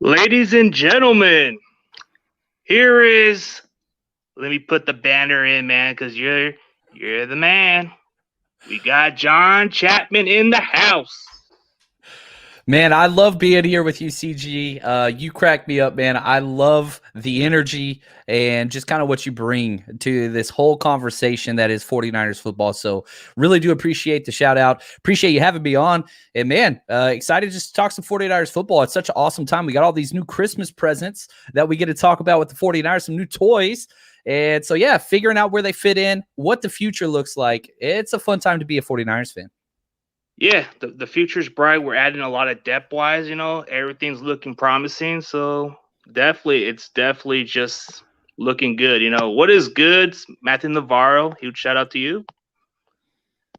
Ladies and gentlemen, here is. Let me put the banner in, man, because you're the man. We got John Chapman in the house. Man, I love being here with you, CG. You crack me up, man. I love the energy and just kind of what you bring to this whole conversation that is 49ers football. So really do appreciate the shout out. Appreciate you having me on. And man, excited just to talk some 49ers football. It's such an awesome time. We got all these new Christmas presents that we get to talk about with the 49ers, some new toys. And so, yeah, figuring out where they fit in, what the future looks like. It's a fun time to be a 49ers fan. Yeah, the future's bright. We're adding a lot of depth wise, everything's looking promising. So it's definitely just looking good. What is good? Matthew Navarro, huge shout out to you.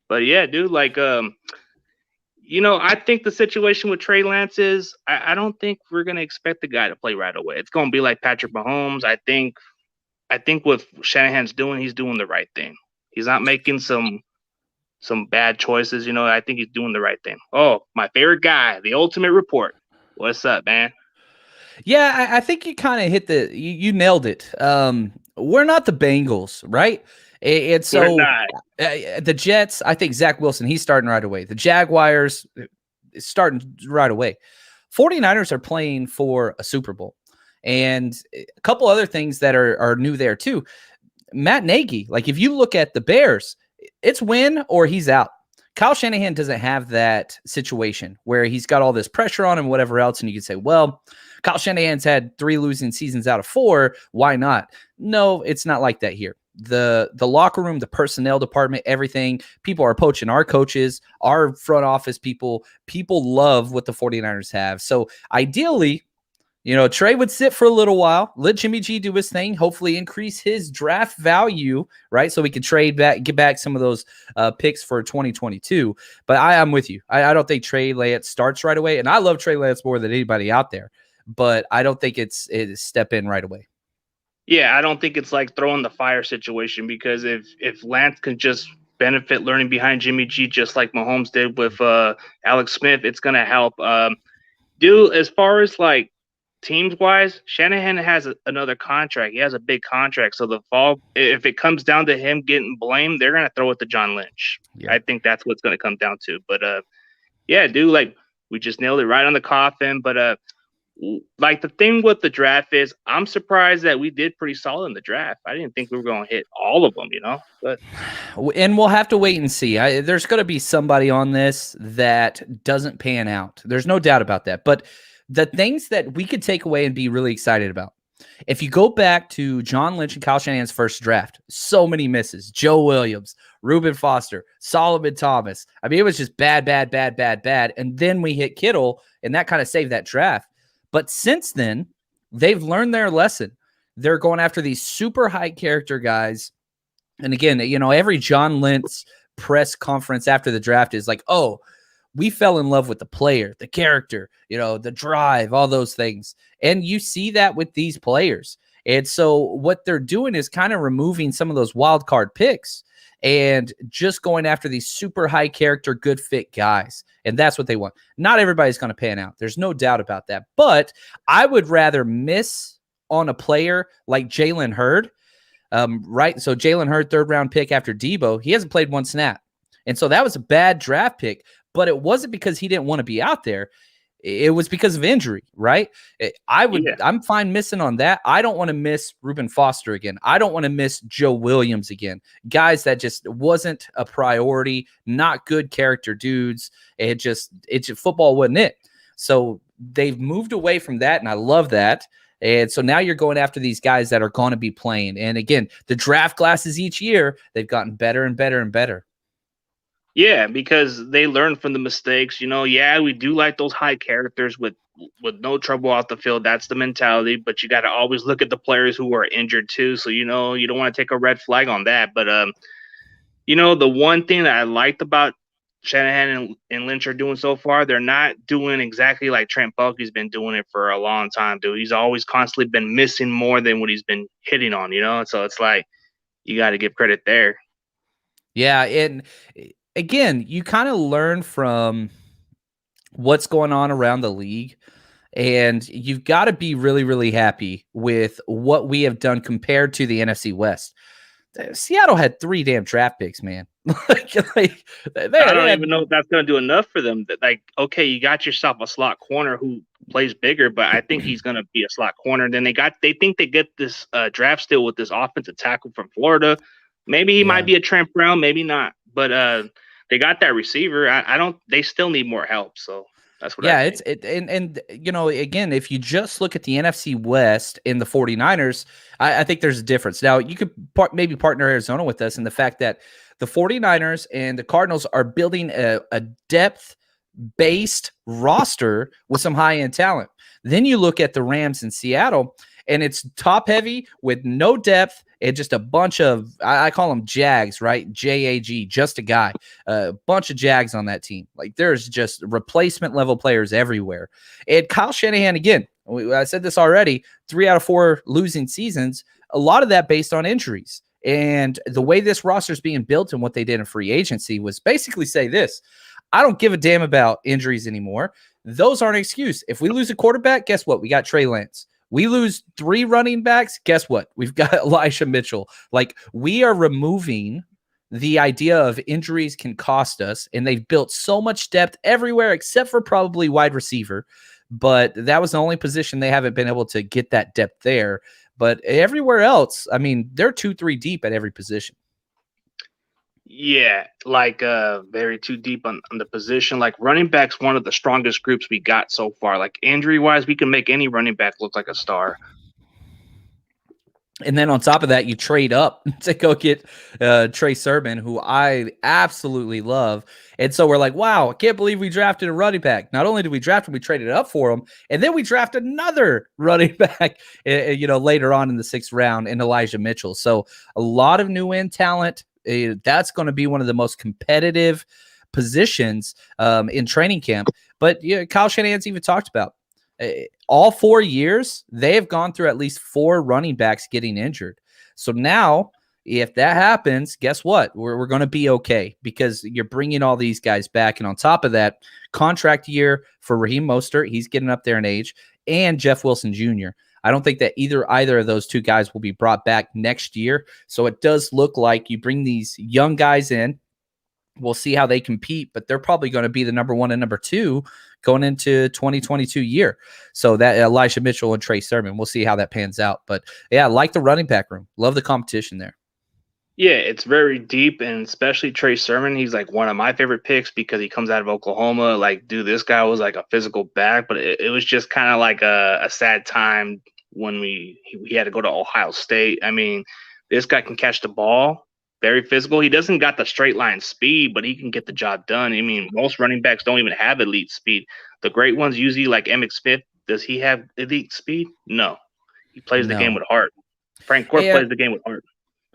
But yeah, dude, I think the situation with Trey Lance is I don't think we're gonna expect the guy to play right away. It's gonna be like Patrick Mahomes. I think what Shanahan's doing, he's doing the right thing. He's not making some bad choices. I think he's doing the right thing. Oh, my favorite guy, the Ultimate Report. What's up, man? Yeah, I think you kind of hit you nailed it. We're not the Bengals, right? And so the Jets, I think Zach Wilson, he's starting right away. The Jaguars starting right away. 49ers are playing for a Super Bowl. And a couple other things that are new there too. Matt Nagy, like if you look at the Bears, it's win or he's out. Kyle Shanahan doesn't have that situation where he's got all this pressure on him, whatever else. And you can say, well, Kyle Shanahan's had 3 losing seasons out of 4. Why not? No, it's not like that here. The locker room, the personnel department, everything, people are poaching our coaches, our front office people love what the 49ers have. So ideally, Trey would sit for a little while, let Jimmy G do his thing, hopefully increase his draft value, right? So we can trade back, get back some of those picks for 2022. But I'm with you. I don't think Trey Lance starts right away. And I love Trey Lance more than anybody out there. But I don't think it's step in right away. Yeah, I don't think it's like throwing the fire situation because if Lance can just benefit learning behind Jimmy G just like Mahomes did with Alex Smith, it's going to help. Dude, as far as like teams wise, Shanahan has another contract. He has a big contract. So the fall, if it comes down to him getting blamed, they're going to throw it to John Lynch. Yeah. I think that's what's going to come down to. But yeah, dude, like we just nailed it right on the coffin. But like the thing with the draft is I'm surprised that we did pretty solid in the draft. I didn't think we were going to hit all of them, but and we'll have to wait and see. There's going to be somebody on this that doesn't pan out. There's no doubt about that. But the things that we could take away and be really excited about. If you go back to John Lynch and Kyle Shanahan's first draft, so many misses. Joe Williams, Reuben Foster, Solomon Thomas. I mean, it was just bad. And then we hit Kittle, and that kind of saved that draft. But since then, they've learned their lesson. They're going after these super high character guys. And again, every John Lynch press conference after the draft is like, oh, we fell in love with the player, the character, the drive, all those things. And you see that with these players. And so what they're doing is kind of removing some of those wild card picks and just going after these super high character, good fit guys. And that's what they want. Not everybody's going to pan out. There's no doubt about that. But I would rather miss on a player like Jalen Hurd, right? So Jalen Hurd, 3rd round pick after Debo, he hasn't played one snap. And so that was a bad draft pick. But it wasn't because he didn't want to be out there. It was because of injury, right? I'm fine missing on that. I don't want to miss Reuben Foster again. I don't want to miss Joe Williams again. Guys that just wasn't a priority, not good character dudes. It just football wasn't it. So they've moved away from that, and I love that. And so now you're going after these guys that are going to be playing. And again, the draft classes each year, they've gotten better and better and better. Yeah, because they learn from the mistakes. Yeah, we do like those high characters with no trouble off the field. That's the mentality. But you got to always look at the players who are injured too. So, you don't want to take a red flag on that. But, the one thing that I liked about Shanahan and Lynch are doing so far, they're not doing exactly like Trent Baalke's been doing it for a long time, dude. He's always constantly been missing more than what he's been hitting on, So it's like you got to give credit there. Yeah, and again, you kind of learn from what's going on around the league. And you've got to be really, really happy with what we have done compared to the NFC West. Seattle had 3 damn draft picks, man. I don't even know if that's going to do enough for them. Like, okay, you got yourself a slot corner who plays bigger, but I think he's going to be a slot corner. Then they think they get this draft still with this offensive tackle from Florida. Maybe he might be a Trent Brown, maybe not. But they got that receiver. They still need more help. So that's what I think. And you know, again, if you just look at the NFC West in the 49ers, I think there's a difference. Now, you could maybe partner Arizona with us in the fact that the 49ers and the Cardinals are building a depth-based roster with some high-end talent. Then you look at the Rams in Seattle, and it's top-heavy with no depth and just a bunch of, I call them Jags, right? J-A-G, just a guy. A bunch of Jags on that team. Like, there's just replacement-level players everywhere. And Kyle Shanahan, again, I said this already, 3 out of 4 losing seasons, a lot of that based on injuries. And the way this roster is being built and what they did in free agency was basically say this: I don't give a damn about injuries anymore. Those aren't an excuse. If we lose a quarterback, guess what? We got Trey Lance. We lose 3 running backs, guess what? We've got Elijah Mitchell. Like, we are removing the idea of injuries can cost us, and they've built so much depth everywhere except for probably wide receiver. But that was the only position they haven't been able to get that depth there. But everywhere else, I mean, they're 2-3 deep at every position. Yeah, like very too deep on the position. Like, running back's one of the strongest groups we got so far. Like, injury-wise, we can make any running back look like a star. And then on top of that, you trade up to go get Trey Sermon, who I absolutely love. And so we're like, wow, I can't believe we drafted a running back. Not only did we draft him, we traded up for him. And then we drafted another running back, later on in the 6th round in Elijah Mitchell. So a lot of new end talent. That's going to be one of the most competitive positions in training camp. But Kyle Shanahan's even talked about all 4 years, they have gone through at least 4 running backs getting injured. So now, if that happens, guess what? We're going to be okay because you're bringing all these guys back. And on top of that, contract year for Raheem Mostert, he's getting up there in age, and Jeff Wilson Jr. I don't think that either of those 2 guys will be brought back next year. So it does look like you bring these young guys in. We'll see how they compete, but they're probably going to be the number 1 and number 2 going into 2022 year. So that Elijah Mitchell and Trey Sermon, we'll see how that pans out. But yeah, I like the running back room. Love the competition there. Yeah, it's very deep, and especially Trey Sermon. He's like one of my favorite picks because he comes out of Oklahoma. Like, dude, this guy was like a physical back, but it was just kind of like a sad time when he had to go to Ohio State. I mean, this guy can catch the ball. Very physical. He doesn't got the straight line speed, but he can get the job done. I mean, most running backs don't even have elite speed. The great ones usually, like Emmitt Smith, does he have elite speed? No. He plays the game with heart. Frank Gore plays the game with heart.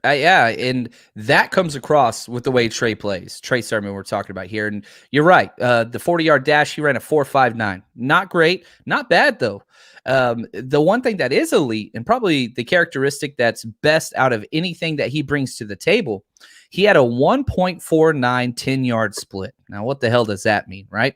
Yeah, and that comes across with the way Trey plays. Trey Sermon we're talking about here. And you're right. The 40-yard dash, he ran a 4.59. Not great. Not bad, though. The one thing that is elite, and probably the characteristic that's best out of anything that he brings to the table, he had a 1.49 10-yard split. Now, what the hell does that mean, right?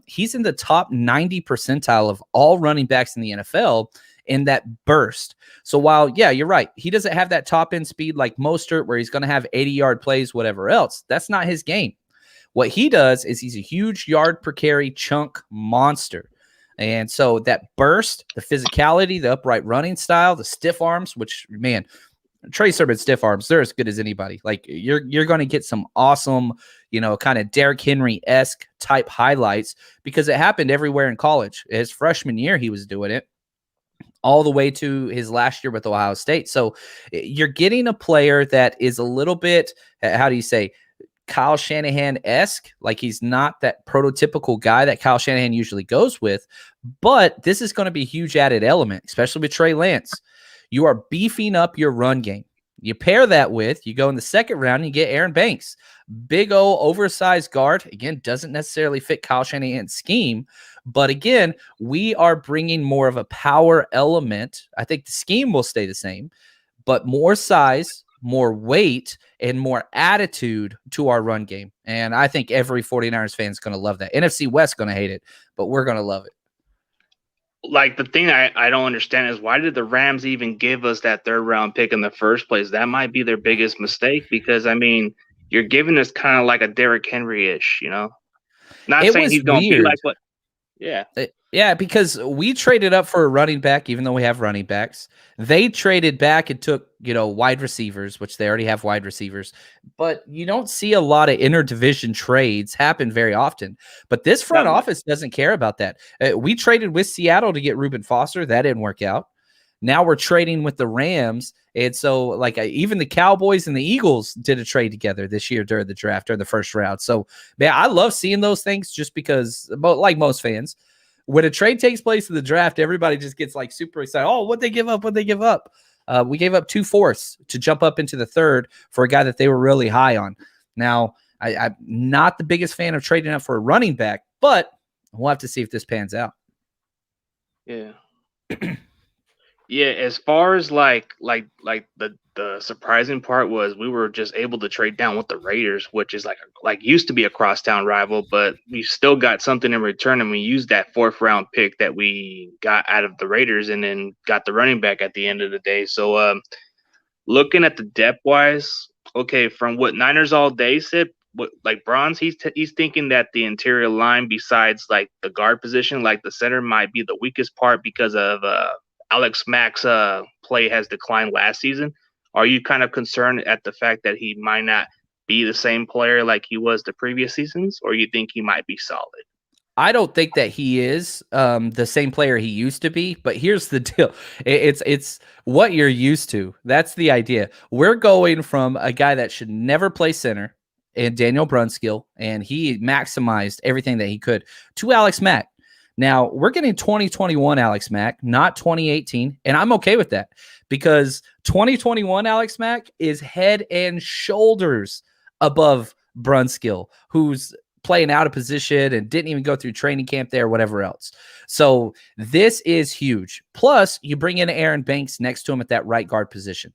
He's in the top 90 percentile of all running backs in the NFL in that burst. So while, yeah, you're right, he doesn't have that top-end speed like Mostert where he's going to have 80-yard plays, whatever else. That's not his game. What he does is he's a huge yard-per-carry chunk monster. And so that burst, the physicality, the upright running style, the stiff arms, which, man, Trey Sermon's stiff arms, they're as good as anybody. Like, you're going to get some awesome, kind of Derrick Henry-esque type highlights because it happened everywhere in college. His freshman year, he was doing it all the way to his last year with Ohio State. So you're getting a player that is a little bit, how do you say, Kyle Shanahan-esque. Like, he's not that prototypical guy that Kyle Shanahan usually goes with, but this is going to be a huge added element, especially with Trey Lance. You are beefing up your run game. You pair that with, you go in the 2nd round, and you get Aaron Banks. Big O, oversized guard. Again, doesn't necessarily fit Kyle Shanahan's scheme. But again, we are bringing more of a power element. I think the scheme will stay the same, but more size, more weight, and more attitude to our run game. And I think every 49ers fan is going to love that. NFC West going to hate it, but we're going to love it. Like the thing I don't understand is why did the Rams even give us that third round pick in the first place? That might be their biggest mistake because I mean you're giving us kind of like a Derrick Henry ish, you know. Not It saying was he's gonna be weird. like, but yeah, Yeah, because we traded up for a running back, even though we have running backs. They traded back and took, wide receivers, which they already have wide receivers. But you don't see a lot of interdivision trades happen very often. But this front not much. office doesn't care about that. We traded with Seattle to get Reuben Foster. That didn't work out. Now we're trading with the Rams. And so, like, even the Cowboys and the Eagles did a trade together this year during the draft, during the first round. So, man, I love seeing those things just because, like most fans, when a trade takes place in the draft, everybody just gets like super excited. Oh, what'd they give up? What'd they give up? We gave up 2 fourths to jump up into the third for a guy that they were really high on. Now, I'm not the biggest fan of trading up for a running back, but we'll have to see if this pans out. Yeah. Yeah, as far as the surprising part was we were just able to trade down with the Raiders, which is like used to be a crosstown rival, but we still got something in return, and we used that fourth round pick that we got out of the Raiders, and then got the running back at the end of the day. So looking at the depth wise, okay, from what Niners all day said, what like Bronze, he's thinking that the interior line, besides like the guard position, like the center, might be the weakest part because of Alex Mack's play has declined last season. Are you kind of concerned at the fact that he might not be the same player like he was the previous seasons, or you think he might be solid? I don't think that he is the same player he used to be, but here's the deal. It's what you're used to. That's the idea. We're going from a guy that should never play center and Daniel Brunskill, and he maximized everything that he could, to Alex Mack. Now, we're getting 2021 Alex Mack, not 2018, and I'm okay with that because 2021 Alex Mack is head and shoulders above Brunskill, who's playing out of position and didn't even go through training camp there, whatever else. So this is huge. Plus, you bring in Aaron Banks next to him at that right guard position.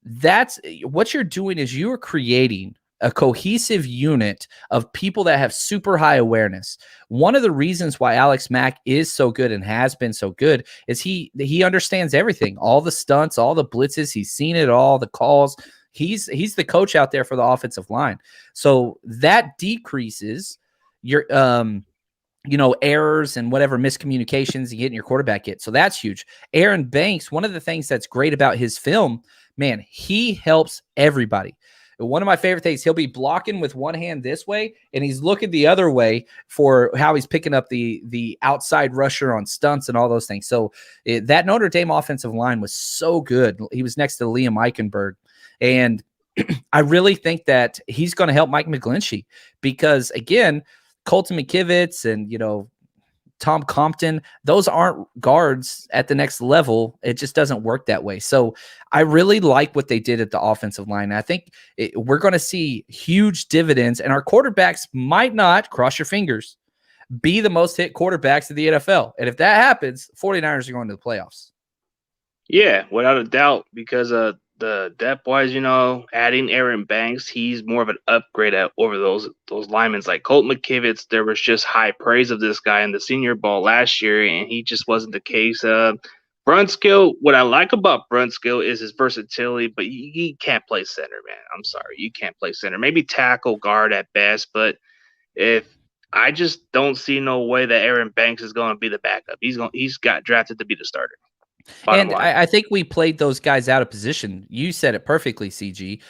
That's what you're doing is you're creating a cohesive unit of people that have super high awareness. One of the reasons why Alex Mack is so good and has been so good is he understands everything, all the stunts, all the blitzes. He's seen it all, the calls. He's the coach out there for the offensive line. So that decreases your errors and whatever miscommunications you get in your quarterback hit. So that's huge. Aaron Banks, one of the things that's great about his film, man, he helps everybody. One of my favorite things, he'll be blocking with one hand this way, and he's looking the other way for how he's picking up the outside rusher on stunts and all those things. So that Notre Dame offensive line was so good. He was next to Liam Eichenberg. And I really think that he's going to help Mike McGlinchey because, again, Colton McKivitz and, Tom Compton, those aren't guards at the next level. It just doesn't work that way. So I really like what they did at the offensive line. I think we're going to see huge dividends, and our quarterbacks might not, cross your fingers, be the most hit quarterbacks in the NFL. And if that happens, 49ers are going to the playoffs. Yeah, without a doubt, because the depth wise, adding Aaron Banks, he's more of an upgrade over those linemen. Like Colt McKivitz, there was just high praise of this guy in the Senior Bowl last year, and he just wasn't the case. Brunskill, what I like about Brunskill is his versatility, but he can't play center, man. I'm sorry, you can't play center. Maybe tackle guard at best, but if I just don't see no way that Aaron Banks is going to be the backup. He's got drafted to be the starter. And I think we played those guys out of position. You said it perfectly, CG.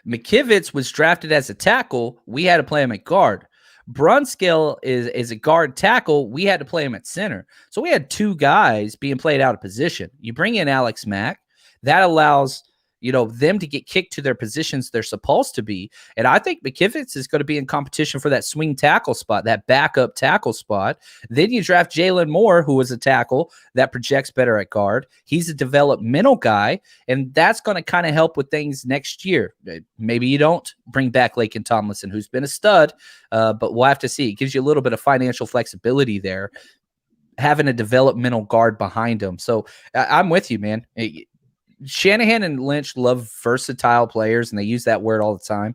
McKivitz was drafted as a tackle. We had to play him at guard. Brunskill is a guard tackle. We had to play him at center. So we had 2 guys being played out of position. You bring in Alex Mack. That allows them to get kicked to their positions they're supposed to be. And I think McKivitz is going to be in competition for that swing tackle spot, that backup tackle spot. Then you draft Jalen Moore, who is a tackle that projects better at guard. He's a developmental guy, and that's going to kind of help with things next year. Maybe you don't bring back Laken Tomlinson, who's been a stud, but we'll have to see. It gives you a little bit of financial flexibility there, having a developmental guard behind him. So I'm with you, man. Shanahan and Lynch love versatile players, and they use that word all the time.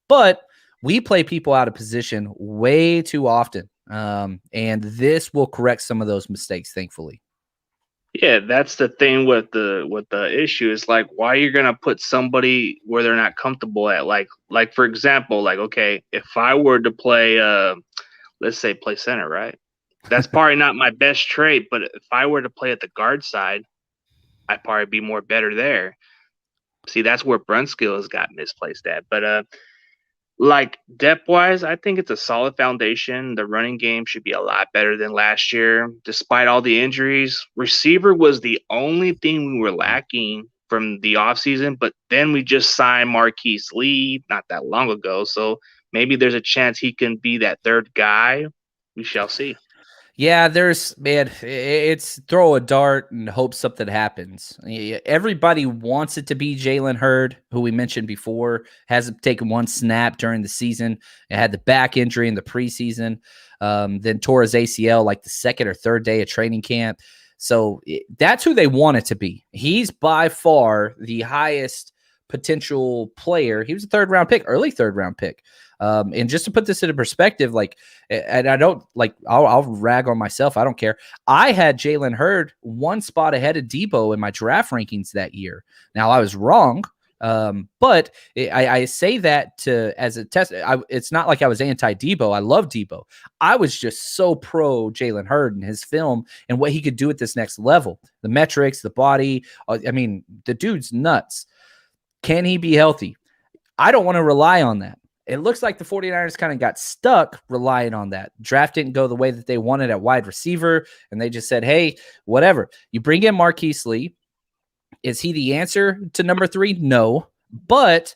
But we play people out of position way too often. And this will correct some of those mistakes, thankfully. Yeah, that's the thing with the issue is like why you're gonna put somebody where they're not comfortable at. Like for example, like okay, if I were to play let's say play center, right? That's probably not my best trait, but if I were to play at the guard side, I'd probably be more better there. See, that's where Brunskill got misplaced at. But like depth wise, I think it's a solid foundation. The running game should be a lot better than last year, despite all the injuries. Receiver was the only thing we were lacking from the offseason, but then we just signed Marquise Lee not that long ago. So maybe there's a chance he can be that third guy. We shall see. Yeah, it's throw a dart and hope something happens. Everybody wants it to be Jalen Hurd, who we mentioned before, hasn't taken one snap during the season and had the back injury in the preseason, then tore his ACL like the second or third day of training camp. So that's who they want it to be. He's by far the highest potential player. He was a early third round pick. And just to put this into perspective, like, and I don't like, I'll rag on myself. I don't care. I had Jalen Hurd one spot ahead of Debo in my draft rankings that year. Now I was wrong. But I say that as a test. It's not like I was anti-Debo. I love Debo. I was just so pro Jalen Hurd and his film and what he could do at this next level. The metrics, the body. I mean, the dude's nuts. Can he be healthy? I don't want to rely on that. It looks like the 49ers kind of got stuck relying on that. Draft didn't go the way that they wanted at wide receiver, and they just said, hey, whatever. You bring in Marquise Lee. Is he the answer to number 3? No, but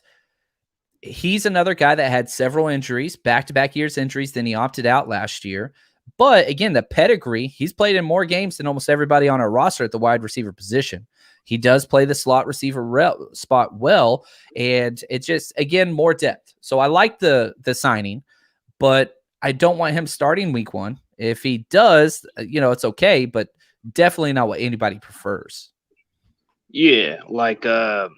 he's another guy that had several injuries, back-to-back years injuries, then he opted out last year. But again, the pedigree, he's played in more games than almost everybody on our roster at the wide receiver position. He does play the slot receiver spot well, and it's just, again, more depth. So I like the signing, but I don't want him starting week 1. If he does, it's okay, but definitely not what anybody prefers. Yeah, like I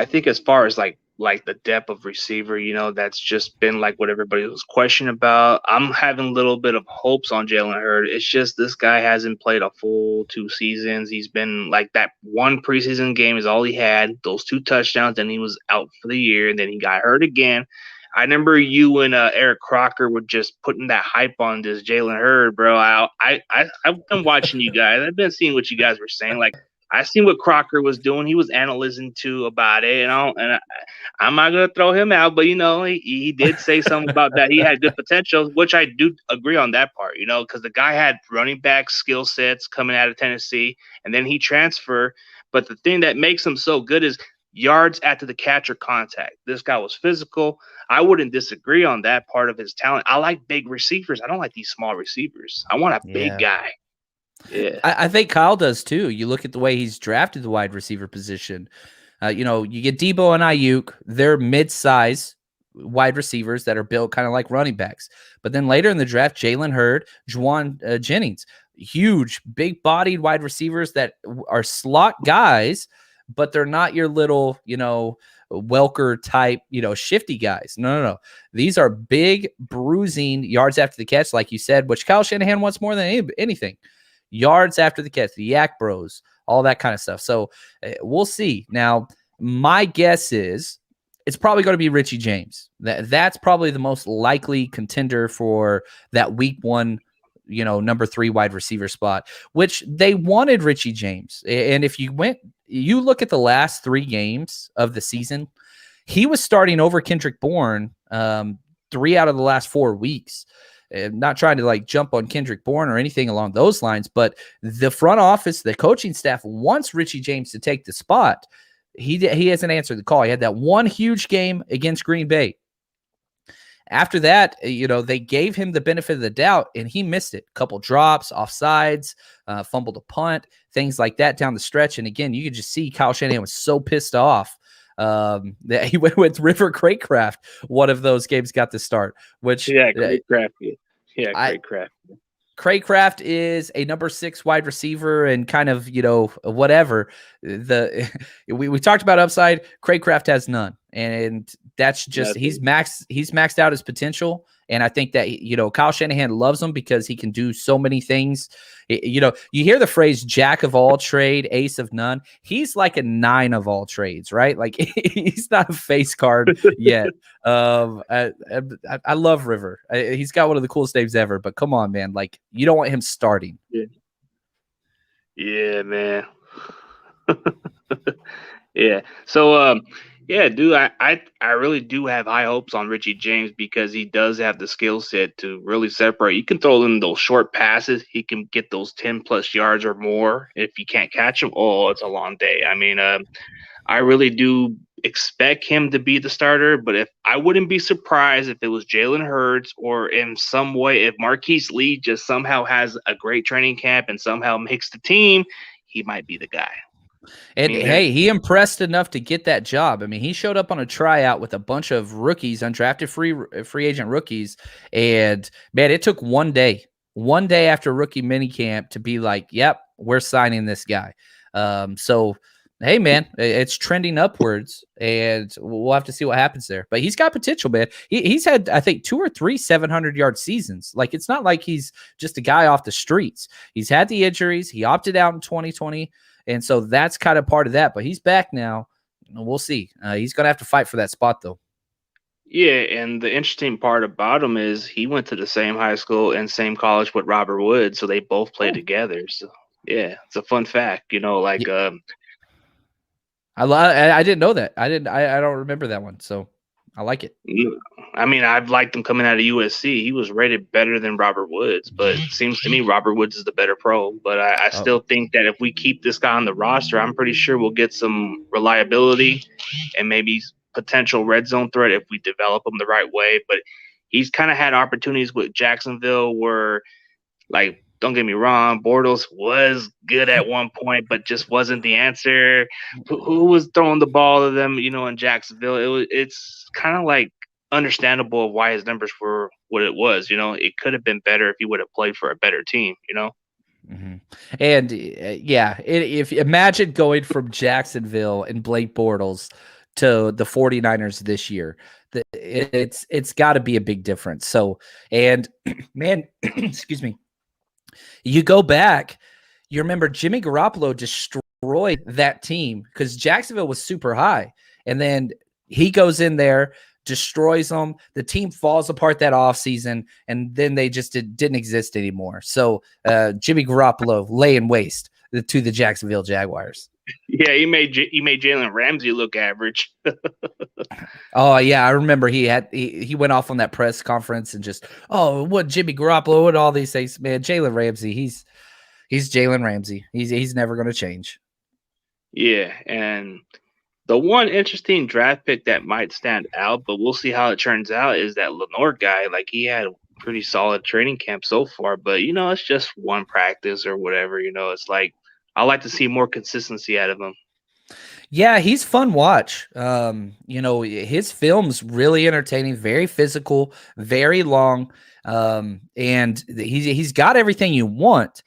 think as far as like the depth of receiver, that's just been like what everybody was questioning about. I'm having a little bit of hopes on Jalen Hurd. It's just this guy hasn't played a full 2 seasons. He's been like that one preseason game is all he had, those 2 touchdowns, then he was out for the year, and then he got hurt again. I remember you and Eric Crocker were just putting that hype on this Jalen Hurd, bro. I've been watching you guys. I've been seeing what you guys were saying. Like I seen what Crocker was doing. He was analyzing too about it, I'm not gonna throw him out, but he did say something about that. He had good potential, which I do agree on that part. Because the guy had running back skill sets coming out of Tennessee, and then he transferred. But the thing that makes him so good is yards after the catcher contact. This guy was physical. I wouldn't disagree on that part of his talent. I like big receivers. I don't like these small receivers. I want a big guy. Yeah, I think Kyle does too. You look at the way he's drafted the wide receiver position. You get Debo and Aiyuk. They're mid-size wide receivers that are built kind of like running backs. But then later in the draft, Jalen Hurd, Juwan Jennings, huge, big-bodied wide receivers that are slot guys, but they're not your little, Welker type, shifty guys. No. These are big, bruising yards after the catch, like you said, which Kyle Shanahan wants more than anything. Yards after the catch, the Yak Bros, all that kind of stuff. So we'll see. Now, my guess is it's probably going to be Richie James. That's probably the most likely contender for that week 1, number 3 wide receiver spot, which they wanted Richie James. And if you look at the last 3 games of the season, he was starting over Kendrick Bourne 3 out of the last 4 weeks. I'm not trying to jump on Kendrick Bourne or anything along those lines, but the front office, the coaching staff wants Richie James to take the spot. He hasn't answered the call. He had that one huge game against Green Bay. After that, they gave him the benefit of the doubt, and he missed it. A couple drops, offsides, fumbled a punt, things like that down the stretch. And again, you could just see Kyle Shanahan was so pissed off that he went with River Craycraft. One of those games got the start, which Craycraft. Yeah, Craycraft. Craycraft is a number 6 wide receiver and kind of, whatever. We talked about upside. Craycraft has none. And that's just he's maxed out his potential. And I think that, Kyle Shanahan loves him because he can do so many things. You hear the phrase jack of all trade, ace of none. He's like a 9 of all trades, right? Like he's not a face card yet. I love River. He's got one of the coolest names ever, but come on, man. Like, you don't want him starting. Yeah, man. Yeah. So, yeah, dude, I really do have high hopes on Richie James because he does have the skill set to really separate. You can throw in those short passes. He can get those 10 plus yards or more. If you can't catch him, oh, it's a long day. I mean, I really do expect him to be the starter, but if I wouldn't be surprised if it was Jalen Hurts or in some way if Marquise Lee just somehow has a great training camp and somehow makes the team, he might be the guy. And hey, he impressed enough to get that job. I mean, he showed up on a tryout with a bunch of rookies, undrafted free agent rookies, and man, it took one day after rookie minicamp to be like, "Yep, we're signing this guy." So, hey, man, it's trending upwards, and we'll have to see what happens there. But he's got potential, man. He's had, I think, 2 or 3 700-yard seasons. Like, it's not like he's just a guy off the streets. He's had the injuries. He opted out in 2020. And so that's kind of part of that. But he's back now. We'll see. He's going to have to fight for that spot, though. Yeah, and the interesting part about him is he went to the same high school and same college with Robert Woods, so they both played together. So, yeah, it's a fun fact. I didn't know that. I don't remember that one. So I like it. I mean, I've liked him coming out of USC. He was rated better than Robert Woods, but it seems to me Robert Woods is the better pro. But I still think that if we keep this guy on the roster, I'm pretty sure we'll get some reliability and maybe potential red zone threat if we develop him the right way. But he's kind of had opportunities with Jacksonville where, like, don't get me wrong, Bortles was good at one point, but just wasn't the answer. Who was throwing the ball to them, in Jacksonville? It's kind of like understandable of why his numbers were what it was. It could have been better if he would have played for a better team, Mm-hmm. And if imagine going from Jacksonville and Blake Bortles to the 49ers this year, it's got to be a big difference. So, and man, excuse me. You go back, you remember Jimmy Garoppolo destroyed that team because Jacksonville was super high. And then he goes in there, destroys them. The team falls apart that offseason, and then they just didn't exist anymore. So Jimmy Garoppolo laying waste to the Jacksonville Jaguars. Yeah, he made Jalen Ramsey look average. Oh yeah, I remember he went off on that press conference and just what Jimmy Garoppolo, what all these things, man. Jalen Ramsey, he's Jalen Ramsey. He's never going to change. Yeah, and the one interesting draft pick that might stand out, but we'll see how it turns out, is that Lenore guy. Like, he had pretty solid training camp so far, but it's just one practice or whatever. It's like I like to see more consistency out of him. Yeah, he's fun watch. His film's really entertaining, very physical, very long, and he's got everything you want.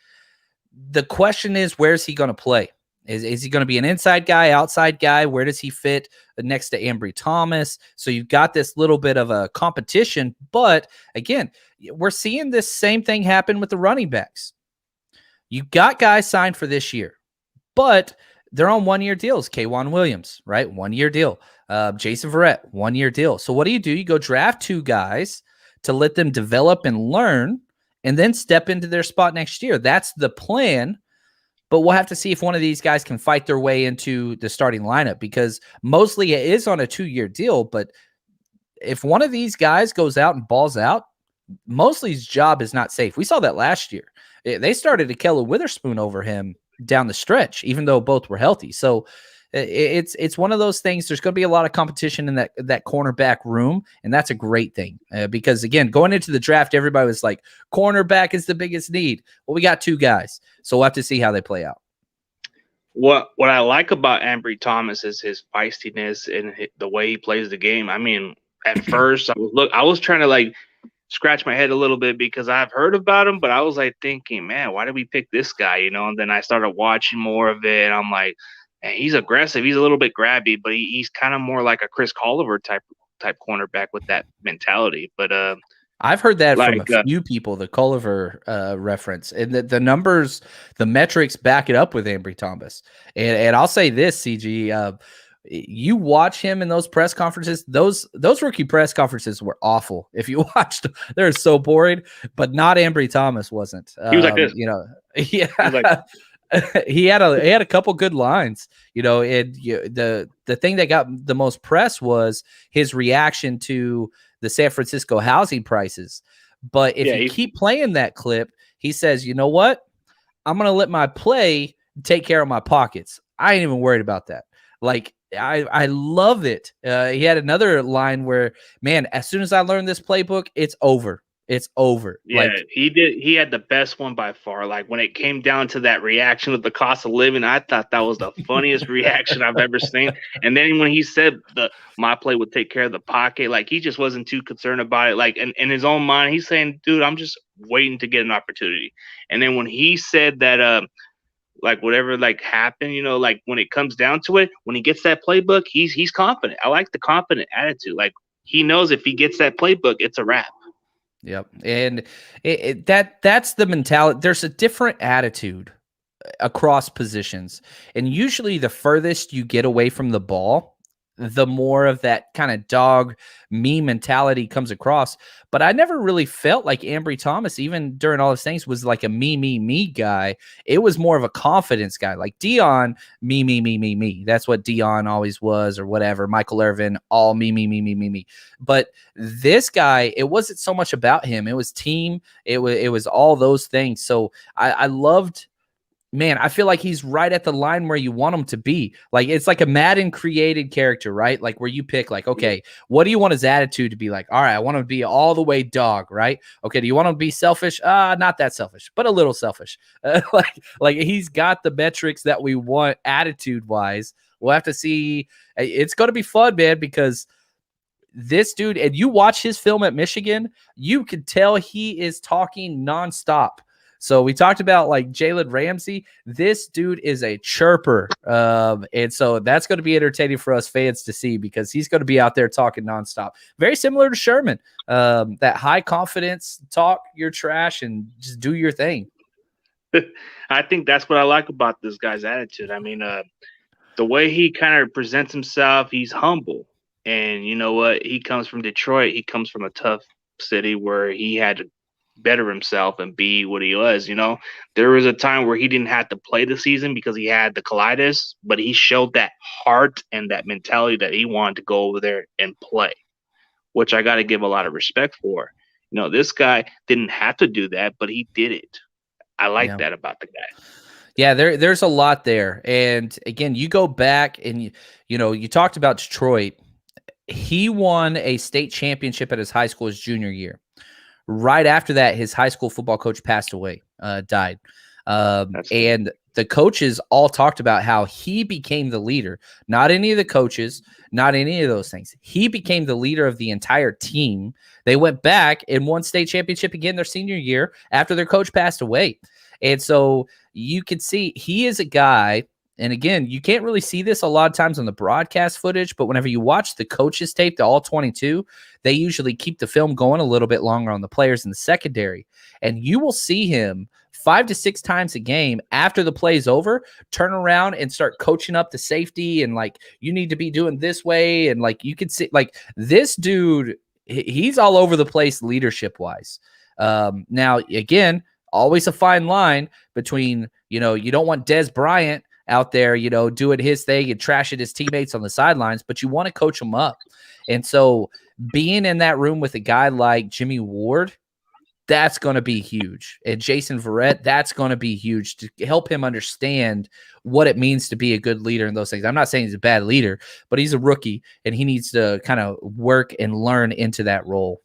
The question is, where's he going to play? Is he going to be an inside guy, outside guy? Where does he fit next to Ambry Thomas? So you've got this little bit of a competition, but again, we're seeing this same thing happen with the running backs. You've got guys signed for this year, but they're on 1-year deals. K'Wan Williams, right? 1-year deal. Jason Verrett, 1-year deal. So what do? You go draft 2 guys to let them develop and learn, and then step into their spot next year. That's the plan. But we'll have to see if one of these guys can fight their way into the starting lineup, because mostly it is on a 2-year deal. But if one of these guys goes out and balls out, Mosley's job is not safe. We saw that last year. They started Ahkello Witherspoon over him down the stretch, even though both were healthy. So it's one of those things. There's going to be a lot of competition in that cornerback room, and that's a great thing because, again, going into the draft, everybody was like, cornerback is the biggest need. Well, we got 2 guys, so we'll have to see how they play out. What I like about Ambry Thomas is his feistiness and the way he plays the game. I mean, at first, I was trying to scratch my head a little bit because I've heard about him, but I was thinking, man, why did we pick this guy? And then I started watching more of it, and I'm like, man, he's aggressive. He's a little bit grabby, but he's kind of more like a Chris Colliver type cornerback with that mentality. But I've heard that from a Like, few people, the Culliver reference, and the numbers, the metrics back it up with Ambry Thomas. And I'll say this, CG, you watch him in those press conferences. Those rookie press conferences were awful. If you watched them, they're so boring. But not Ambry Thomas wasn't. he was like this. You know, He was like, yeah. he had a couple good lines, you know. The thing that got the most press was his reaction to the San Francisco housing prices. But if you keep playing that clip, he says, you know what? I'm going to let my play take care of my pockets. I ain't even worried about that. Like, I love it. He had another line where, man, as soon as I learn this playbook, it's over. It's over. Yeah, like, he did. He had the best one by far. Like when it came down to that reaction with the cost of living, I thought that was the funniest reaction I've ever seen. And then when he said my play would take care of the pocket, like he just wasn't too concerned about it. Like in his own mind, he's saying, "Dude, I'm just waiting to get an opportunity." And then when he said that, like whatever like happened, you know, like when it comes down to it, when he gets that playbook, he's confident. I like the confident attitude. Like he knows if he gets that playbook, it's a wrap. Yep. And that's the mentality. There's a different attitude across positions. And usually the furthest you get away from the ball, the more of that kind of dog me mentality comes across. But I never really felt like Ambry Thomas, even during all his things, was like a me guy. It was more of a confidence guy. Like Dion, me. That's what Dion always was, or whatever. Michael Irvin, all me. But this guy, it wasn't so much about him. It was team. It was all those things. So I loved. Man, I feel like he's right at the line where you want him to be. Like, it's like a Madden created character, right? Like where you pick like, okay, what do you want his attitude to be like? All right, I want him to be all the way dog, right? Okay, do you want him to be selfish? Not that selfish, but a little selfish. Like he's got the metrics that we want attitude wise. We'll have to see. It's going to be fun, man, because this dude, and you watch his film at Michigan, you could tell he is talking nonstop. So we talked about like Jalen Ramsey. This dude is a chirper. And so that's going to be entertaining for us fans to see, because he's going to be out there talking nonstop. Very similar to Sherman. That high confidence, talk your trash and just do your thing. I think that's what I like about this guy's attitude. I mean, the way he kind of presents himself, he's humble. And you know what? He comes from Detroit. He comes from a tough city where he had to better himself and be what he was. You know, there was a time where he didn't have to play the season because he had the colitis, but he showed that heart and that mentality that he wanted to go over there and play, which I got to give a lot of respect for. You know, this guy didn't have to do that, but he did it. I like that about the guy. Yeah, there's a lot there. And again, you go back and you talked about Detroit. He won a state championship at his high school his junior year. Right after that, his high school football coach passed away, died. And the coaches all talked about how he became the leader. Not any of the coaches, not any of those things. He became the leader of the entire team. They went back and won state championship again their senior year after their coach passed away. And so you can see he is a guy. And again, you can't really see this a lot of times on the broadcast footage, but whenever you watch the coaches tape, the all 22, they usually keep the film going a little bit longer on the players in the secondary. And you will see him 5 to 6 times a game after the play's over, turn around and start coaching up the safety. And like, you need to be doing this way. And like, you can see like this dude, he's all over the place leadership wise. Now, again, always a fine line between, you don't want Des Bryant out there, doing his thing and trashing his teammates on the sidelines, but you want to coach them up. And so being in that room with a guy like Jimmy Ward, that's going to be huge. And Jason Verrett, that's going to be huge to help him understand what it means to be a good leader and those things. I'm not saying he's a bad leader, but he's a rookie and he needs to kind of work and learn into that role.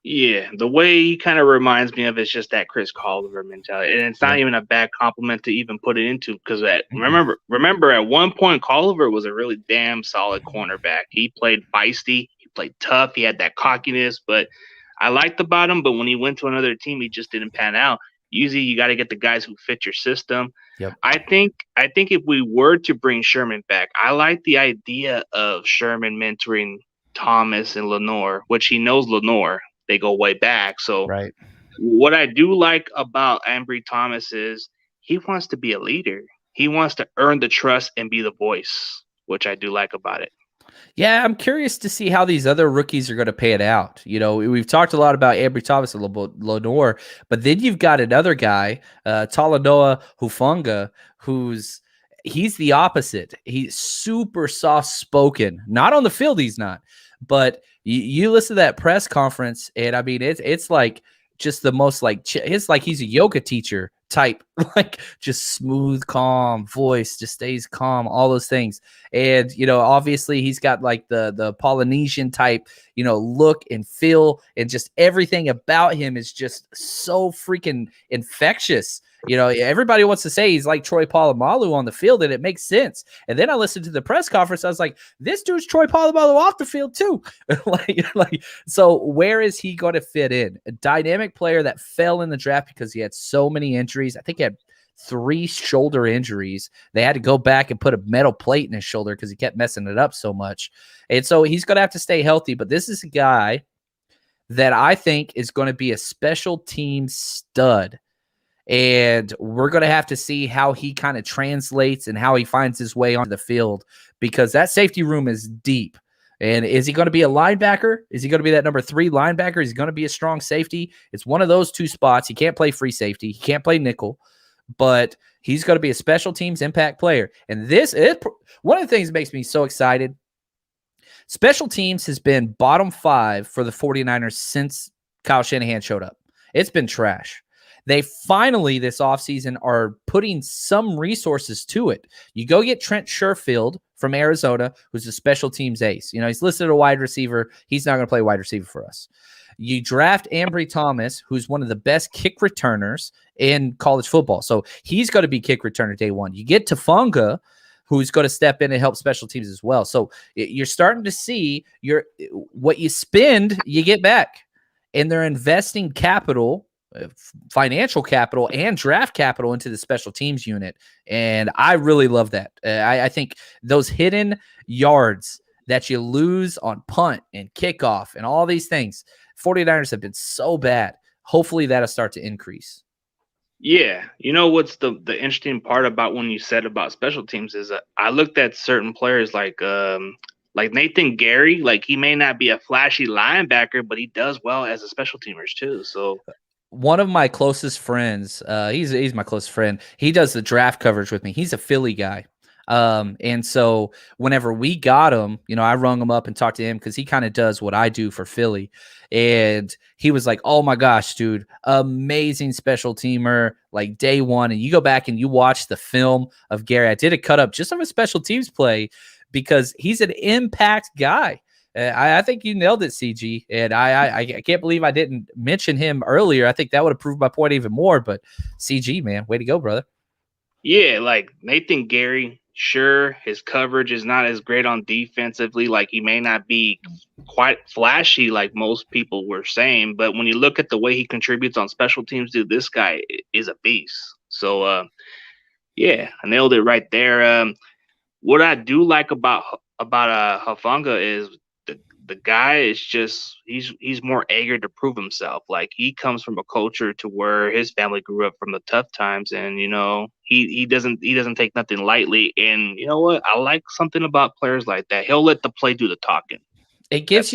Yeah, the way he kind of reminds me of is just that Chris Culliver mentality, and it's not even a bad compliment to even put it into, because remember at one point Culliver was a really damn solid cornerback. He played feisty, he played tough, he had that cockiness, but I liked about him. But when he went to another team, he just didn't pan out. Usually, you got to get the guys who fit your system. Yep. I think if we were to bring Sherman back, I like the idea of Sherman mentoring Thomas and Lenore, which he knows Lenore. they go way back. So Right. what I do like about Ambry Thomas is he wants to be a leader. He wants to earn the trust and be the voice, which I do like about it. Yeah, I'm curious to see how these other rookies are going to pay it out. You know, we've talked a lot about Ambry Thomas and Lenore, but then you've got another guy, Talanoa Hufanga, he's the opposite. He's super soft spoken. Not on the field, he's not. But you listen to that press conference, and I mean, it's like just the most like it's like he's a yoga teacher type, like just smooth, calm voice, just stays calm, all those things. And you know, obviously he's got like the Polynesian type, you know, look and feel, and just everything about him is just so freaking infectious. You know, everybody wants to say he's like Troy Polamalu on the field, and it makes sense. And then I listened to the press conference. I was like, this dude's Troy Polamalu off the field too. So where is he going to fit in? A dynamic player that fell in the draft because he had so many injuries. I think he had 3 shoulder injuries. They had to go back and put a metal plate in his shoulder because he kept messing it up so much. And so he's going to have to stay healthy. But this is a guy that I think is going to be a special team stud. And we're going to have to see how he kind of translates and how he finds his way onto the field, because that safety room is deep. And is he going to be a linebacker? Is he going to be that number 3 linebacker? Is he going to be a strong safety? It's one of those 2 spots. He can't play free safety. He can't play nickel, but he's going to be a special teams impact player. And this is one of the things that makes me so excited. Special teams has been bottom 5 for the 49ers since Kyle Shanahan showed up. It's been trash. They finally this offseason are putting some resources to it. You go get Trent Sherfield from Arizona, who's a special teams ace. You know, he's listed a wide receiver. He's not going to play wide receiver for us. You draft Ambry Thomas, who's one of the best kick returners in college football. So he's going to be kick returner day one. You get Hufanga, who's going to step in and help special teams as well. So you're starting to see what you spend, you get back. And they're investing capital, financial capital and draft capital into the special teams unit. And I really love that. I think those hidden yards that you lose on punt and kickoff and all these things, 49ers have been so bad. Hopefully that'll start to increase. Yeah. You know, what's the interesting part about when you said about special teams is that I looked at certain players like Nathan Gary. Like, he may not be a flashy linebacker, but he does well as a special teamers too. So one of my closest friends, he's my closest friend. He does the draft coverage with me. He's a Philly guy. And so whenever we got him, you know, I rung him up and talked to him because he kind of does what I do for Philly. And he was like, oh my gosh, dude, amazing special teamer, like day one. And you go back and you watch the film of Gary. I did a cut up just of a special teams play because he's an impact guy. I think you nailed it, CG. And I can't believe I didn't mention him earlier. I think that would have proved my point even more. But CG, man, way to go, brother. Yeah, like Nathan Gary, sure, his coverage is not as great on defensively. Like, he may not be quite flashy like most people were saying. But when you look at the way he contributes on special teams, dude, this guy is a beast. So, yeah, I nailed it right there. What I do like about Hufanga is the guy is just he's more eager to prove himself. Like, he comes from a culture to where his family grew up from the tough times, and you know he doesn't take nothing lightly. And you know what? I like something about players like that. He'll let the play do the talking. It gives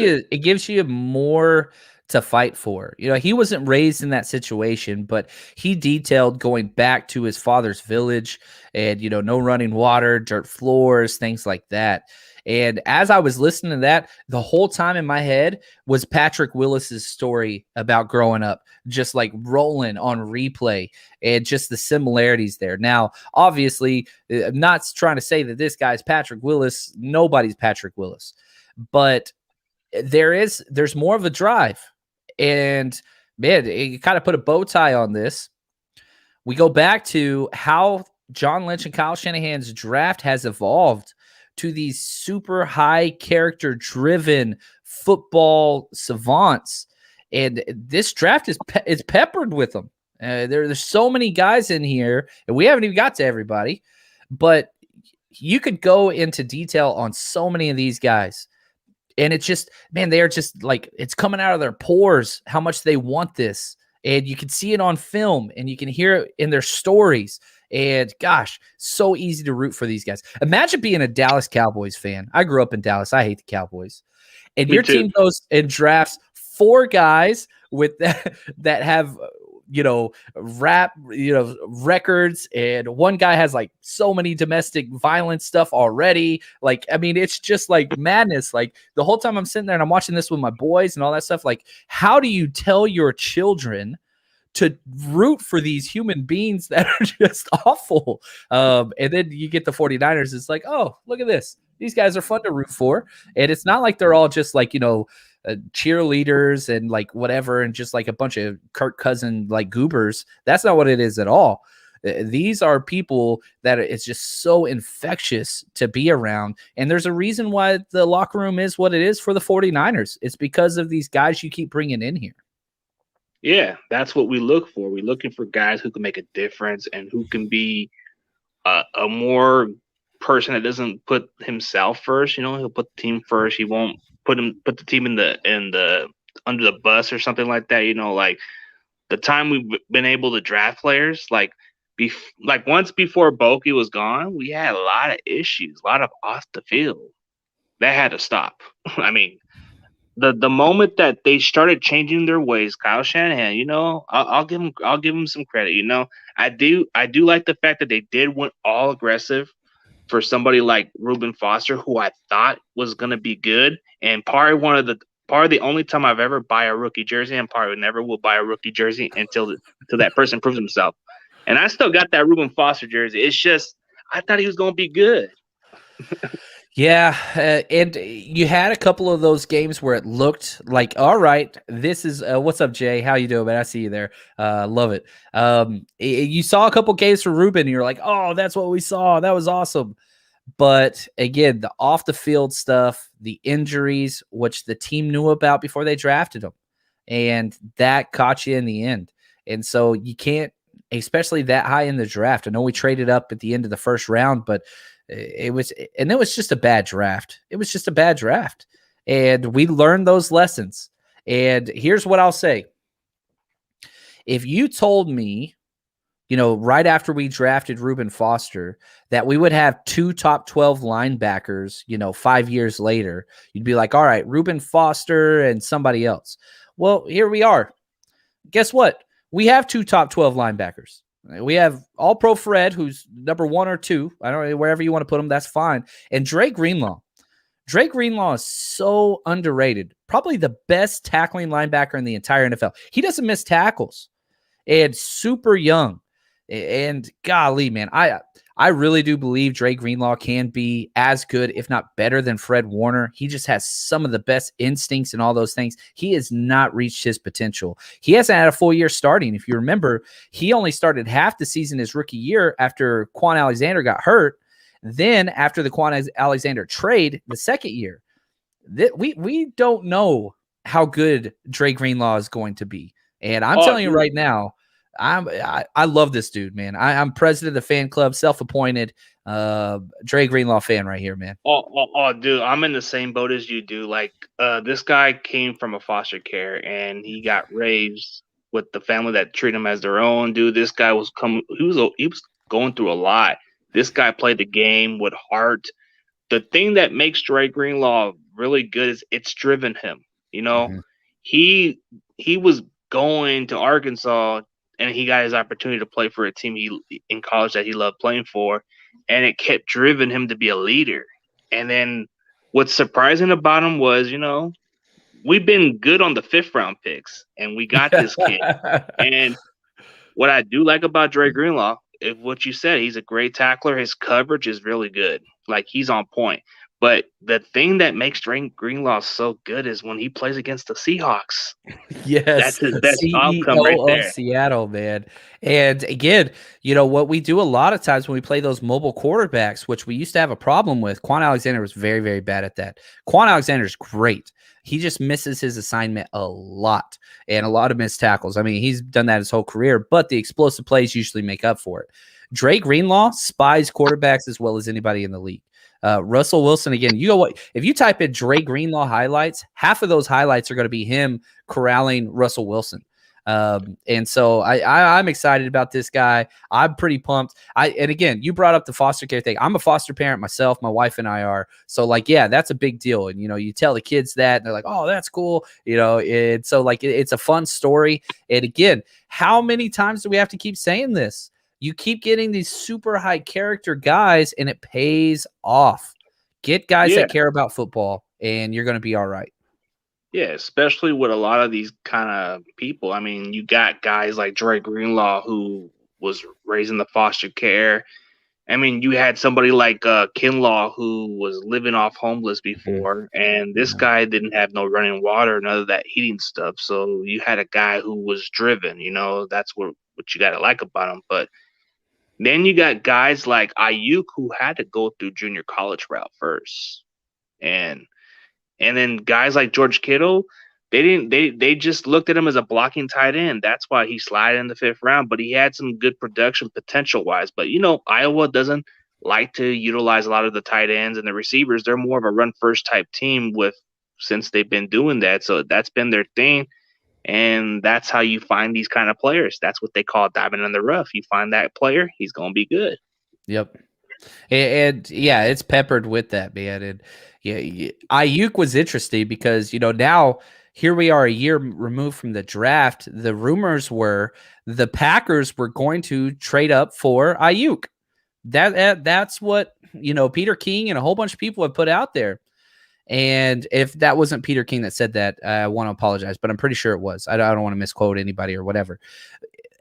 you more to fight for. You know, he wasn't raised in that situation, but he detailed going back to his father's village and, you know, no running water, dirt floors, things like that. And as I was listening to that, the whole time in my head was Patrick Willis's story about growing up, just like rolling on replay and just the similarities there. Now, obviously, I'm not trying to say that this guy's Patrick Willis. Nobody's Patrick Willis, but there's more of a drive. And man, you kind of put a bow tie on this. We go back to how John Lynch and Kyle Shanahan's draft has evolved to these super high character driven football savants. And this draft is peppered with them. There's so many guys in here, and we haven't even got to everybody, but you could go into detail on so many of these guys. And it's just, man, they are just like, it's coming out of their pores how much they want this. And you can see it on film and you can hear it in their stories. And gosh, so easy to root for these guys. Imagine being a Dallas Cowboys fan. I grew up in Dallas. I hate the Cowboys. And Me your too. team goes and drafts 4 guys with that have, rap, records. And one guy has like so many domestic violence stuff already. Like, I mean, it's just like madness. Like the whole time I'm sitting there and I'm watching this with my boys and all that stuff. Like, how do you tell your children to root for these human beings that are just awful? And then you get the 49ers. It's like, oh, look at this. These guys are fun to root for. And it's not like they're all just like, cheerleaders and like whatever, and just like a bunch of Kirk Cousin like goobers. That's not what it is at all. These are people that it's just so infectious to be around. And there's a reason why the locker room is what it is for the 49ers. It's because of these guys you keep bringing in here. Yeah, that's what we look for. We're looking for guys who can make a difference and who can be a more person that doesn't put himself first. He'll put the team first. He won't put the team in the under the bus or something like that. Like the time we've been able to draft players, like once before Bokey was gone, we had a lot of issues, a lot of off the field. That had to stop. I mean, the moment that they started changing their ways, Kyle Shanahan, I'll give him some credit. I do like the fact that they did went all aggressive for somebody like Reuben Foster, who I thought was going to be good, and probably the only time I've ever buy a rookie jersey, and probably never will buy a rookie jersey until that person proves himself. And I still got that Reuben Foster jersey. It's just I thought he was going to be good. Yeah, and you had a couple of those games where it looked like, all right, this is what's up, Jay? How you doing, man? I see you there. Love it. You saw a couple games for Ruben, and you're like, oh, that's what we saw. That was awesome. But again, the off the field stuff, the injuries, which the team knew about before they drafted him, and that caught you in the end. And so you can't, especially that high in the draft. I know we traded up at the end of the first round, but it was just a bad draft. It was just a bad draft. And we learned those lessons. And here's what I'll say. If you told me, right after we drafted Reuben Foster, that we would have 2 top 12 linebackers, 5 years later, you'd be like, all right, Reuben Foster and somebody else. Well, here we are. Guess what? We have 2 top 12 linebackers. We have All-Pro Fred, who's number 1 or 2. I don't know, wherever you want to put him, that's fine. And Dre Greenlaw. Dre Greenlaw is so underrated. Probably the best tackling linebacker in the entire NFL. He doesn't miss tackles. And super young. And golly, man, I really do believe Dre Greenlaw can be as good, if not better, than Fred Warner. He just has some of the best instincts and all those things. He has not reached his potential. He hasn't had a full year starting. If you remember, he only started half the season his rookie year after Quan Alexander got hurt. Then after the Quan Alexander trade, the second year, we don't know how good Dre Greenlaw is going to be. And I'm telling you right now, I love this dude, man. I'm president of the fan club, self-appointed Dre Greenlaw fan right here, man. Oh, dude, I'm in the same boat as you do. Like, this guy came from a foster care and he got raised with the family that treat him as their own. Dude, this guy was he was going through a lot. This guy played the game with heart. The thing that makes Dre Greenlaw really good is it's driven him. Mm-hmm. He was going to Arkansas and he got his opportunity to play for a team in college that he loved playing for, and it kept driving him to be a leader. And then what's surprising about him was, we've been good on the 5th round picks, and we got this kid. And what I do like about Dre Greenlaw is what you said. He's a great tackler. His coverage is really good. Like, he's on point. But the thing that makes Dre Greenlaw so good is when he plays against the Seahawks. Yes, that's his best outcome right there. Seattle, man. And again, what we do a lot of times when we play those mobile quarterbacks, which we used to have a problem with, Quan Alexander was very, very bad at that. Quan Alexander's great. He just misses his assignment a lot and a lot of missed tackles. I mean, he's done that his whole career, but the explosive plays usually make up for it. Dre Greenlaw spies quarterbacks as well as anybody in the league. Russell Wilson, again, you know what? If you type in Dre Greenlaw highlights, half of those highlights are going to be him corralling Russell Wilson. And so I'm excited about this guy. I'm pretty pumped. And again, you brought up the foster care thing. I'm a foster parent myself. My wife and I are. So like, yeah, that's a big deal. And, you tell the kids that and they're like, oh, that's cool. And so like, it's a fun story. And again, how many times do we have to keep saying this? You keep getting these super high character guys and it pays off. Get guys that care about football and you're going to be all right. Yeah, especially with a lot of these kind of people. I mean, you got guys like Dre Greenlaw who was raised in the foster care. I mean, you had somebody like Kinlaw who was living off homeless before, and this guy didn't have no running water, none of that heating stuff. So you had a guy who was driven. That's what you got to like about him. But then you got guys like Aiyuk who had to go through junior college route first, and then guys like George Kittle, they just looked at him as a blocking tight end. That's why he slid in the 5th round, but he had some good production potential wise. But Iowa doesn't like to utilize a lot of the tight ends and the receivers. They're more of a run first type team since they've been doing that. So that's been their thing. And that's how you find these kind of players. That's what they call diamond in the rough. You find that player, he's going to be good. Yep. And yeah, it's peppered with that, man. And yeah, Aiyuk was interesting because, now here we are a year removed from the draft. The rumors were the Packers were going to trade up for Aiyuk. That's what, Peter King and a whole bunch of people have put out there. And if that wasn't Peter King that said that, I want to apologize, but I'm pretty sure it was. I don't want to misquote anybody or whatever.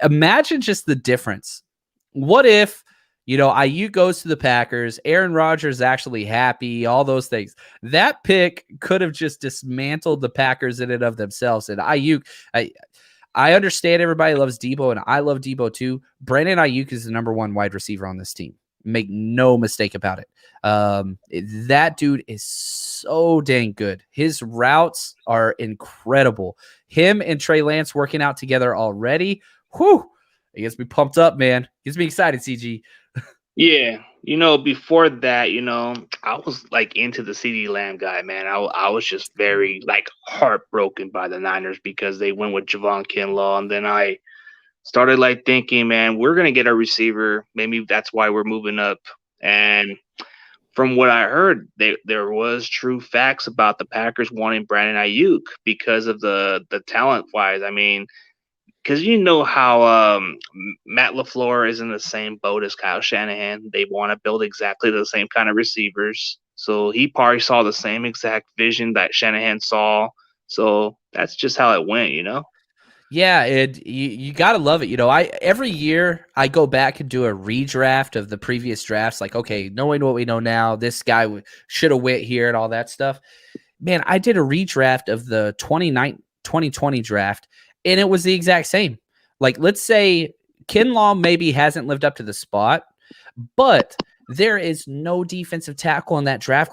Imagine just the difference. What if, Aiyuk goes to the Packers, Aaron Rodgers actually happy, all those things. That pick could have just dismantled the Packers in and of themselves. And Aiyuk, I understand everybody loves Debo, and I love Debo too. Brandon Aiyuk is the number 1 wide receiver on this team. Make no mistake about it. That dude is so dang good. His routes are incredible. Him and Trey Lance working out together already. Whew. It gets me pumped up, man. Gets me excited, CG. Yeah. Before that, I was like into the CeeDee Lamb guy, man. I was just very like heartbroken by the Niners because they went with Javon Kinlaw. And then I started like thinking, man, we're going to get a receiver. Maybe that's why we're moving up. And from what I heard, there was true facts about the Packers wanting Brandon Aiyuk because of the talent wise. I mean, because how Matt LaFleur is in the same boat as Kyle Shanahan. They want to build exactly the same kind of receivers. So he probably saw the same exact vision that Shanahan saw. So that's just how it went, Yeah, you got to love it. Every year I go back and do a redraft of the previous drafts. Like, okay, knowing what we know now, this guy should have went here and all that stuff. Man, I did a redraft of the 2020 draft, and it was the exact same. Like, let's say Kinlaw maybe hasn't lived up to the spot, but there is no defensive tackle in that draft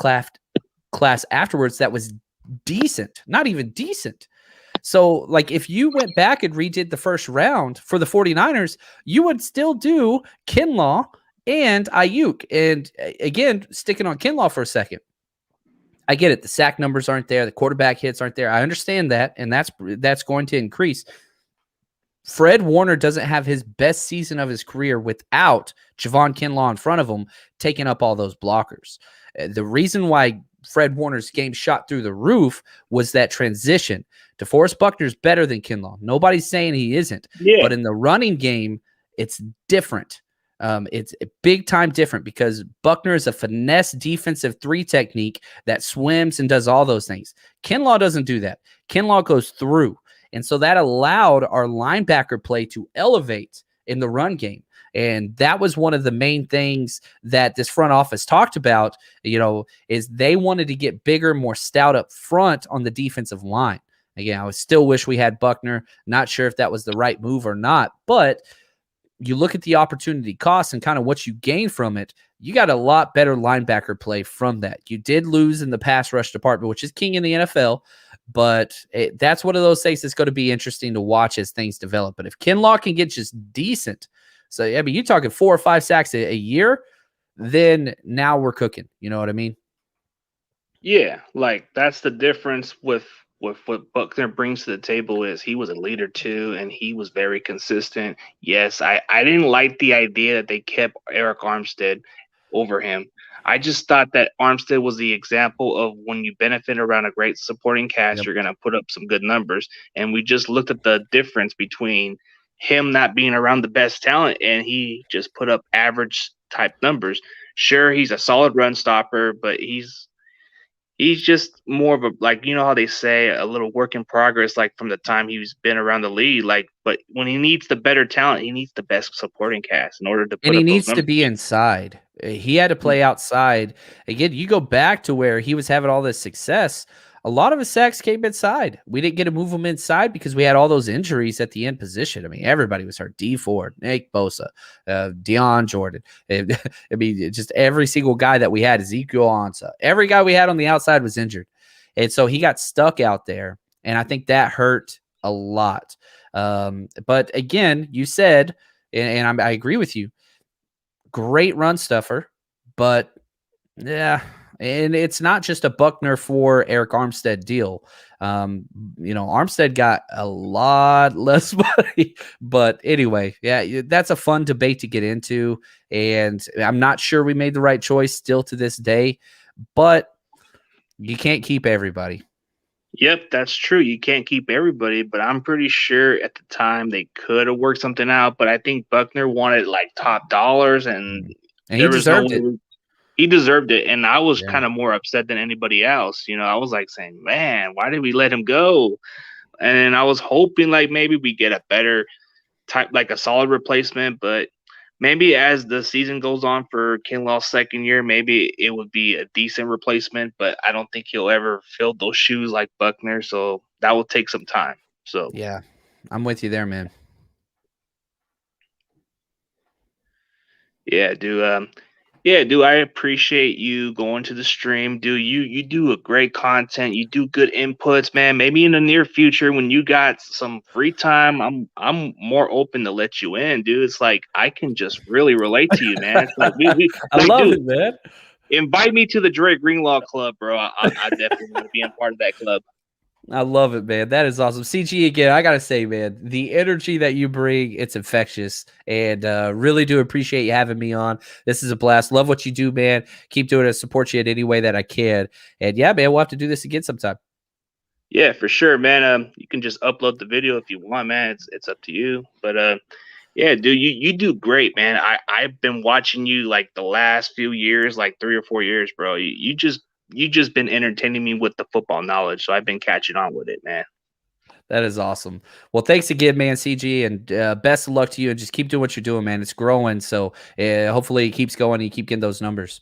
class afterwards that was decent, not even decent. So, like, if you went back and redid the first round for the 49ers, you would still do Kinlaw and Aiyuk. And again, sticking on Kinlaw for a second, I get it. The sack numbers aren't there. The quarterback hits aren't there. I understand that, and that's going to increase. Fred Warner doesn't have his best season of his career without Javon Kinlaw in front of him taking up all those blockers. The reason why Fred Warner's game shot through the roof was that transition. DeForest Buckner's better than Kinlaw. Nobody's saying he isn't. Yeah. But in the running game, it's different. It's big time different because Buckner is a finesse defensive 3 technique that swims and does all those things. Kinlaw doesn't do that. Kinlaw goes through. And so that allowed our linebacker play to elevate in the run game. And that was one of the main things that this front office talked about, is they wanted to get bigger, more stout up front on the defensive line. Again, I still wish we had Buckner. Not sure if that was the right move or not, but you look at the opportunity cost and kind of what you gain from it, you got a lot better linebacker play from that. You did lose in the pass rush department, which is king in the NFL, but that's one of those things that's going to be interesting to watch as things develop. But if Kinlaw can get just decent, so I mean, you're talking 4 or 5 sacks a year, then now we're cooking. You know what I mean? Yeah, like that's the difference with what Buckner brings to the table is he was a leader too, and he was very consistent. Yes, I didn't like the idea that they kept Eric Armstead over him. I just thought that Armstead was the example of when you benefit around a great supporting cast, Yep. you're gonna put up some good numbers. And we just looked at the difference between him not being around the best talent and he just put up average type numbers. Sure, he's a solid run stopper, but he's just more of a like how they say a little work in progress like from the time he's been around the league like but when he needs the better talent he needs the best supporting cast in order to And put he up those needs to numbers. be inside. He had to play outside. Again, you go back to where he was having all this success. A lot of his sacks came inside. We didn't get to move him inside because we had all those injuries at the end position. I mean, everybody was hurt. D Ford, Nick Bosa, Deion Jordan. I mean, just every single guy that we had, Ezekiel Ansah. Every guy we had on the outside was injured. And so he got stuck out there. And I think that hurt a lot. But again, you said, and I agree with you, great run stuffer, but yeah, and it's not just a Buckner for Eric Armstead deal. Armstead got a lot less money, but anyway, yeah, that's a fun debate to get into, and I'm not sure we made the right choice still to this day, but you can't keep everybody. Yep, that's true. You can't keep everybody, but I'm pretty sure at the time they could have worked something out. But I think Buckner wanted like top dollars, and And he there was no deserved it. way he deserved it. And I was Yeah. kind of more upset than anybody else. I was like saying, man, why did we let him go? And I was hoping like maybe we get a better type, like a solid replacement. But maybe as the season goes on for Kinlaw's second year, maybe it would be a decent replacement. But I don't think he'll ever fill those shoes like Buckner. So that will take some time. So Yeah, I'm with you there, man. yeah, dude. Yeah, dude, I appreciate you going to the stream. Dude, you do a great content. You do good inputs, man. Maybe in the near future when you got some free time, I'm more open to let you in, dude. It's like I can just really relate to you, man. It's like we I like, love dude, it, man. invite me to the Dre Greenlaw Club, bro. I definitely want to be a part of that club. I love it, man. That is awesome. CG, again, I got to say, man, the energy that you bring, it's infectious. And really do appreciate you having me on. This is a blast. Love what you do, man. Keep doing it. Support you in any way that I can. And yeah, man, we'll have to do this again sometime. Yeah, for sure, man. You can just upload the video if you want, man. It's up to you. But yeah, dude, you do great, man. I've been watching you like the last few years, like 3 or 4 years, bro. You just been entertaining me with the football knowledge, so I've been catching on with it, man. That is awesome. Well, thanks again, man, CG, and best of luck to you. And just keep doing what you're doing, man. It's growing, so hopefully it keeps going and you keep getting those numbers.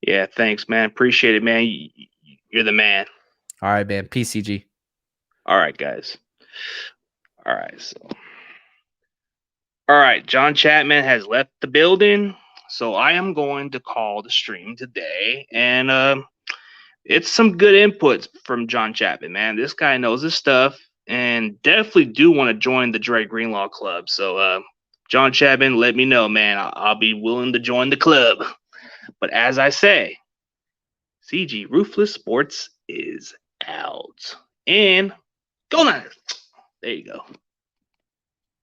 Yeah, thanks, man. Appreciate it, man. You're the man. All right, man. Peace, CG. All right, guys. All right, so all right, John Chapman has left the building, so I am going to call the stream today, and it's some good inputs from John Chapman, man. This guy knows his stuff, and definitely do want to join the Dre Greenlaw Club. So, John Chapman, let me know, man. I'll be willing to join the club. But as I say, CG Ruthless Sports is out, and go Niners. There you go.